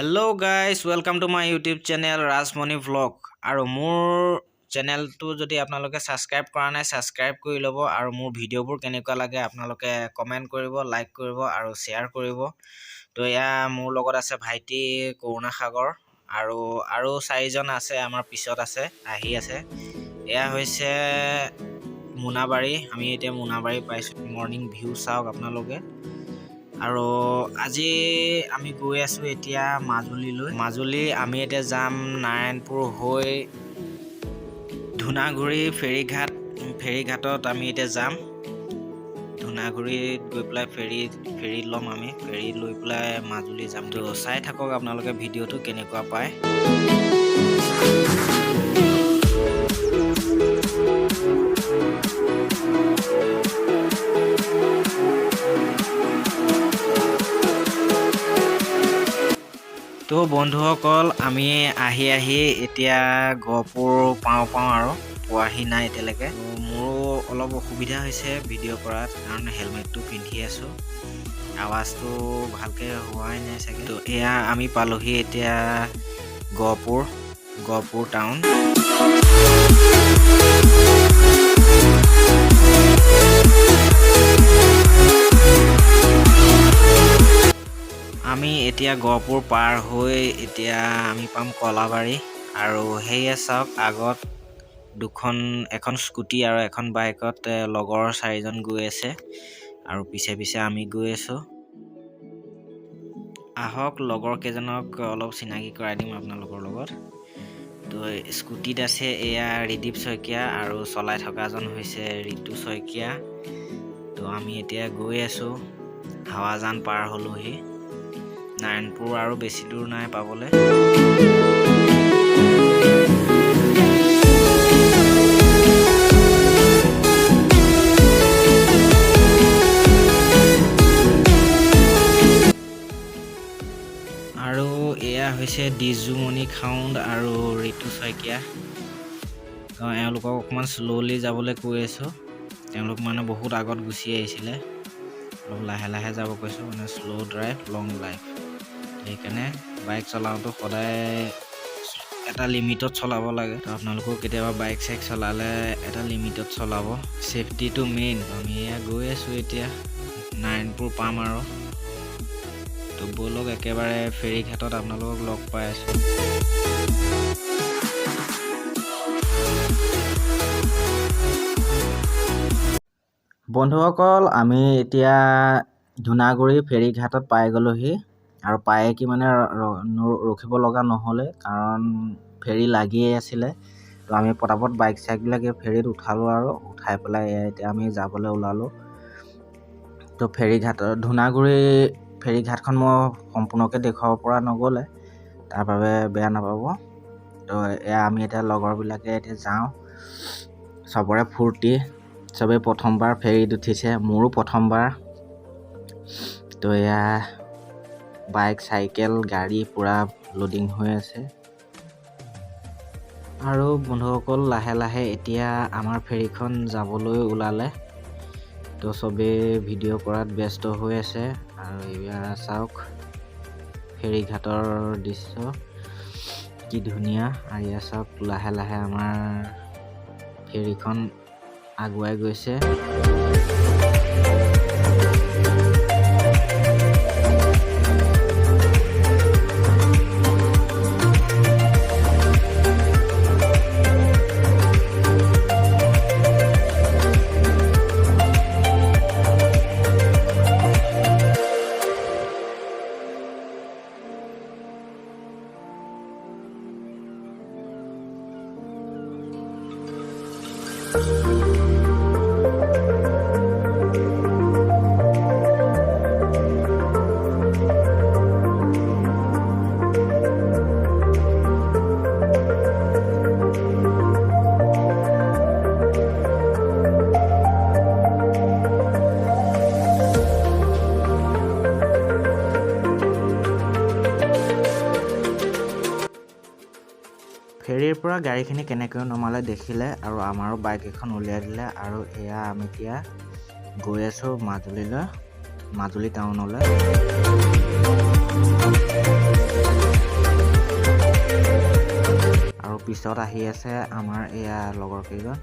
Hello guys, welcome to my YouTube channel Rajmani Vlog. আৰু মোৰ চেনেলটো যদি আপোনালোকে সাবস্ক্ৰাইব কৰা নাই সাবস্ক্ৰাইব কৰি ল'ব আৰু মোৰ ভিডিঅ'বোৰ কেনেকুৱা লাগে আপোনালোকে কমেন্ট কৰিব, লাইক কৰিব আৰু শেয়াৰ কৰিব। তো এয়া মোৰ লগত আছে ভাইটি কৰুণা সাগৰ আৰু চাৰিজন আছে আমাৰ পিছত আছে আহি আছে। এয়া হৈছে মুনাবাৰী, আমি এতিয়া মুনাবাৰী পাইছো। মৰ্নিং ভিউ চাওক আপোনালোকে। আৰু আজি আমি গৈ আছো এতিয়া মাজুলী আমি এতিয়া যাম নাৰায়ণপুৰ হৈ ধুনাগুৰি ফেৰীঘাটত আমি এতিয়া যাম। ধুনাগুৰিত গৈ পেলাই ফেৰী ল'ম, আমি ফেৰী লৈ পেলাই মাজুলী যাম। তো চাই থাকক আপোনালোকে ভিডিঅ'টো কেনেকুৱা পায়। তো বন্ধুসকল আমি আহি এতিয়া গহপুৰ পাওঁ আৰু পোৱাহি নাই এতিয়ালৈকে। মোৰো অলপ অসুবিধা হৈছে ভিডিঅ' কৰাত, কাৰণ হেলমেটটো পিন্ধি আছো, আৱাজটো ভালকৈ হোৱাই নাই চাগে। তো এয়া আমি পালোহি এতিয়া গহপুৰ টাউন। আমি এতিয়া গহপুৰ পাৰ হৈ এতিয়া আমি পাম কলাবাৰী। আৰু সেয়ে চাওক আগত এখন স্কুটি আৰু এখন বাইকত লগৰ চাৰিজন গৈ আছে আৰু পিছে আমি গৈ আছো। আহক লগৰ কেইজনক অলপ চিনাকি কৰাই দিম আপোনালোকৰ লগত। তো স্কুটিত আছে এয়া ৰিদীপ শইকীয়া আৰু চলাই থকাজন হৈছে ঋতু শইকীয়া। তো আমি এতিয়া গৈ আছো, হাৱাজান পাৰ হলোহি। নাৰায়ণপুৰ আৰু বেছি দূৰ নাই পাবলৈ। আৰু এয়া হৈছে ডিজুমণি খাউণ্ড আৰু ঋতু শইকীয়া। এওঁলোকক অকণমান শ্ল'লি যাবলৈ কৈ আছো, তেওঁলোক মানে বহুত আগত গুচি আহিছিলে। অলপ লাহে যাব কৈছো, মানে শ্ল' ড্ৰাইভ লং লাইফ। সেইকাৰণে বাইক চলাওঁতে সদায় এটা লিমিটত চলাব লাগে। তো আপোনালোকেও কেতিয়াবা বাইক চলালে এটা লিমিটত চলাব, ছেফটিটো মেইন। আমি এয়া গৈ আছো এতিয়া নাৰায়ণপুৰ পাম আৰু। তো ব'লক একেবাৰে ফেৰীঘাটত আপোনালোকক লগ পাই আছো। বন্ধুসকল আমি এতিয়া ধুনাগুৰি ফেৰীঘাটত পাই গলোহি। আৰু পায়ে কি মানে ৰখিব লগা নহ'লে, কাৰণ ফেৰী লাগিয়ে আছিলে। তো আমি পটাপট বাইকবিলাক ফেৰীত উঠালোঁ আৰু উঠাই পেলাই এতিয়া আমি যাবলৈ ওলালোঁ। তো ধুনাগুৰি ফেৰীঘাটখন মই সম্পূৰ্ণকৈ দেখুৱাব পৰা নগ'লে, তাৰ বাবে বেয়া নাপাব। তো এয়া আমি এতিয়া লগৰবিলাকে এতিয়া যাওঁ, চবৰে ফূৰ্তি, চবেই প্ৰথমবাৰ ফেৰীত উঠিছে, মোৰো প্ৰথমবাৰ। তো এয়া বাইক চাইকেল গাড়ী পুৰা লোডিং হৈ আছে। আৰু বন্ধুসকল লাহে এতিয়া আমাৰ ফেৰীখন যাবলৈ ওলালে। তো চবেই ভিডিঅ' কৰাত ব্যস্ত হৈ আছে। আৰু এয়া চাওক ফেৰীঘাটৰ দৃশ্য কি ধুনীয়া। আৰু এয়া চাওক লাহে আমাৰ ফেৰীখন আগুৱাই গৈছে। ফেৰীৰ পৰা গাড়ীখিনি কেনেকৈ নমালে দেখিলে আৰু আমাৰো বাইক এখন উলিয়াই দিলে। আৰু এয়া আমি এতিয়া গৈ আছো মাজুলী টাউনলৈ। পিছত আহি আছে আমাৰ এয়া লগৰ কেইজন।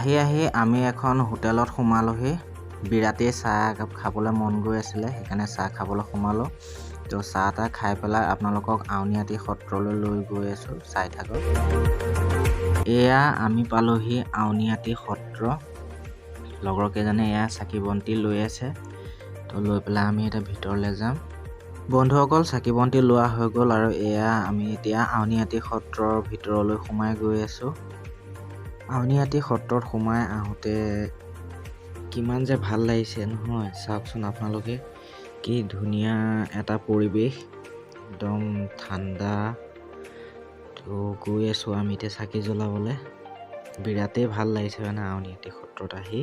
হাই আহি আমি এখন হোটেলত সোমালোহি। বিৰাটেই চাহ একাপ খাবলৈ মন গৈ আছিলে, সেইকাৰণে চাহ খাবলৈ সোমালোঁ। তো চাহ তাহ খাই পেলাই আপোনালোকক আউনীআটী সত্ৰলৈ লৈ গৈ আছোঁ, চাই থাকক। এয়া আমি পালোহি আউনীআটী সত্ৰ। লগৰ কেইজনে এয়া চাকি বন্তি লৈ আছে, তো লৈ পেলাই আমি এতিয়া ভিতৰলৈ যাম। বন্ধুসকল, চাকি বন্তি লোৱা হৈ গ'ল আৰু এয়া আমি এতিয়া আউনীআটী সত্ৰৰ ভিতৰলৈ সোমাই গৈ আছোঁ। আউনীআটী সত্ৰত সোমাই আহোঁতে কিমান যে ভাল লাগিছে নহয়, চাওকচোন আপোনালোকে। কি ধুনীয়া এটা পৰিৱেশ, একদম ঠাণ্ডা। তো গৈ আছোঁ আমি এতিয়া চাকি জ্বলাবলৈ। বিৰাটেই ভাল লাগিছে মানে আউনীআটী সত্ৰত আহি।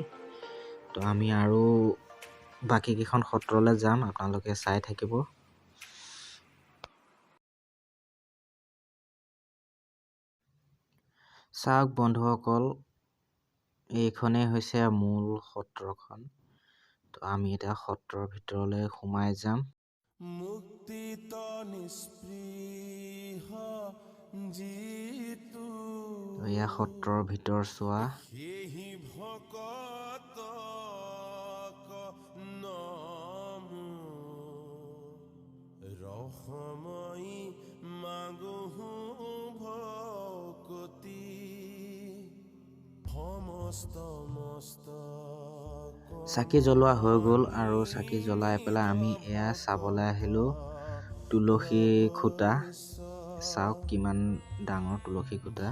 তো আমি আৰু বাকীকেইখন সত্ৰলৈ যাম, আপোনালোকে চাই থাকিব। চাওক বন্ধুসকল, এইখনেই হৈছে মূল সত্ৰখন। তো আমি এতিয়া সত্ৰৰ ভিতৰলৈ সোমাই যাম। মুক্তিত নিস্পৃহ জিতু, এয়া সত্ৰৰ ভিতৰ চোৱা। ৰসময়ী মাগহু ভকতি সমস্ত মস্ত। চাকি জ্বলোৱা হৈ গ'ল আৰু চাকি জ্বলাই পেলাই আমি এয়া চাবলৈ আহিলোঁ তুলসী খুঁটা। চাওক কিমান ডাঙৰ তুলসী খুঁটা,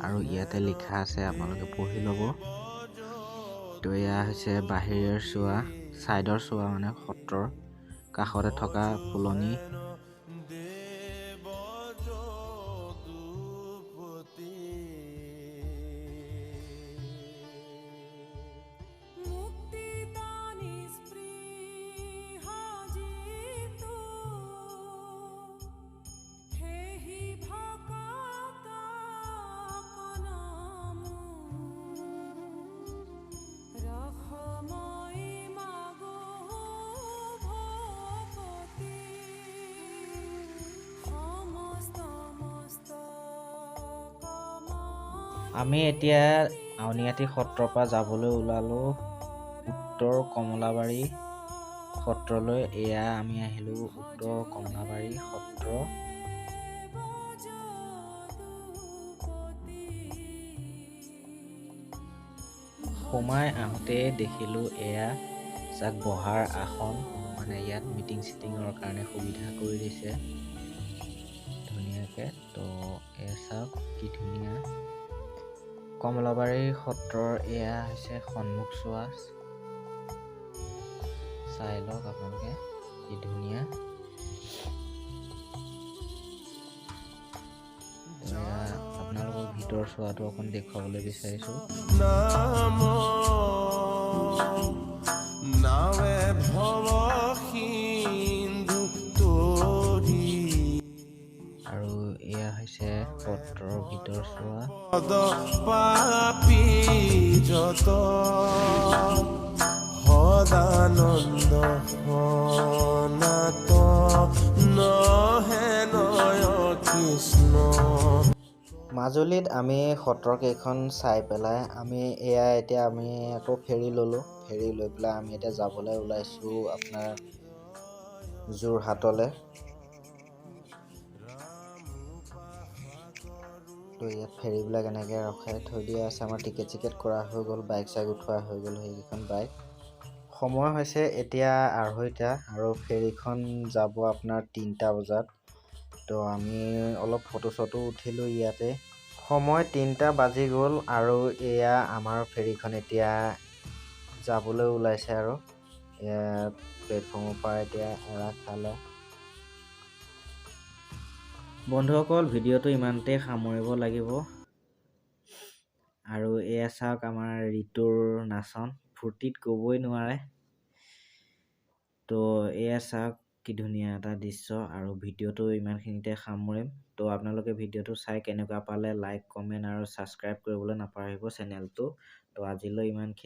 আৰু ইয়াতে লিখা আছে, আপোনালোকে পঢ়ি ল'ব। তো এয়া হৈছে বাহিৰৰ চোৱা, ছাইডৰ চোৱা মানে সত্ৰৰ কাষতে থকা ফুলনি। আমি এতিয়া আউনীআটী সত্ৰৰ পৰা যাবলৈ ওলালোঁ উত্তৰ কমলাবাৰী সত্ৰলৈ। এয়া আমি আহিলোঁ উত্তৰ কমলাবাৰী সত্ৰ। সোমাই আহোঁতে দেখিলোঁ এয়া যাক বহাৰ আসন, মানে ইয়াত মিটিং চিটিঙৰ কাৰণে সুবিধা কৰি দিছে ধুনীয়াকৈ। তো এয়া চাওক কি ধুনীয়া। কমলাবাৰী সত্ৰৰ এয়া হৈছে সন্মুখ চোৱা, চাই লওক আপোনালোকে কি ধুনীয়া। আপোনালোকক ভিতৰ চোৱাটো অকণ দেখুৱাবলৈ বিচাৰিছোঁ। আৰু এয়া হৈছে সত্ৰৰ ভিতৰ চোৱা। সদানন্দ কৃষ্ণ। মাজুলীত আমি সত্ৰকেইখন চাই পেলাই এতিয়া আমি আকৌ ফেৰী ল'লোঁ। ফেৰী লৈ পেলাই আমি এতিয়া যাবলৈ ওলাইছোঁ আপোনাৰ যোৰহাটলৈ। তো ইয়াত ফেৰীবিলাক এনেকৈ ৰখাই থৈ দিয়া আছে। আমাৰ টিকেট চিকেট কৰা হৈ গ'ল, বাইক চাইক উঠোৱা হৈ গ'ল, সেইকেইখন বাইক। সময় হৈছে এতিয়া 2:30 আৰু ফেৰীখন যাব আপোনাৰ 3টা বজাত। তো আমি অলপ ফটো চটো উঠিলোঁ ইয়াতে। সময় 3টা বাজি গ'ল আৰু এয়া আমাৰ ফেৰীখন এতিয়া যাবলৈ ওলাইছে আৰু এয়া প্লেটফৰ্মৰ পৰা এতিয়া এৰা খালে। বন্ধুসকল, ভিডিঅ'টো ইমানতে সামৰিব লাগিব। আৰু এয়া চাওক আমাৰ ঋতুৰ নাচন, ফূৰ্তিত ক'বই নোৱাৰে। তো এয়া চাওক কি ধুনীয়া এটা দৃশ্য, আৰু ভিডিঅ'টো ইমানখিনিতে সামৰিম। তো আপোনালোকে ভিডিঅ'টো চাই কেনেকুৱা পালে লাইক কমেণ্ট আৰু ছাবস্ক্ৰাইব কৰিবলৈ নাপাহৰিব চেনেলটো। তো আজিলৈ ইমানখিনি।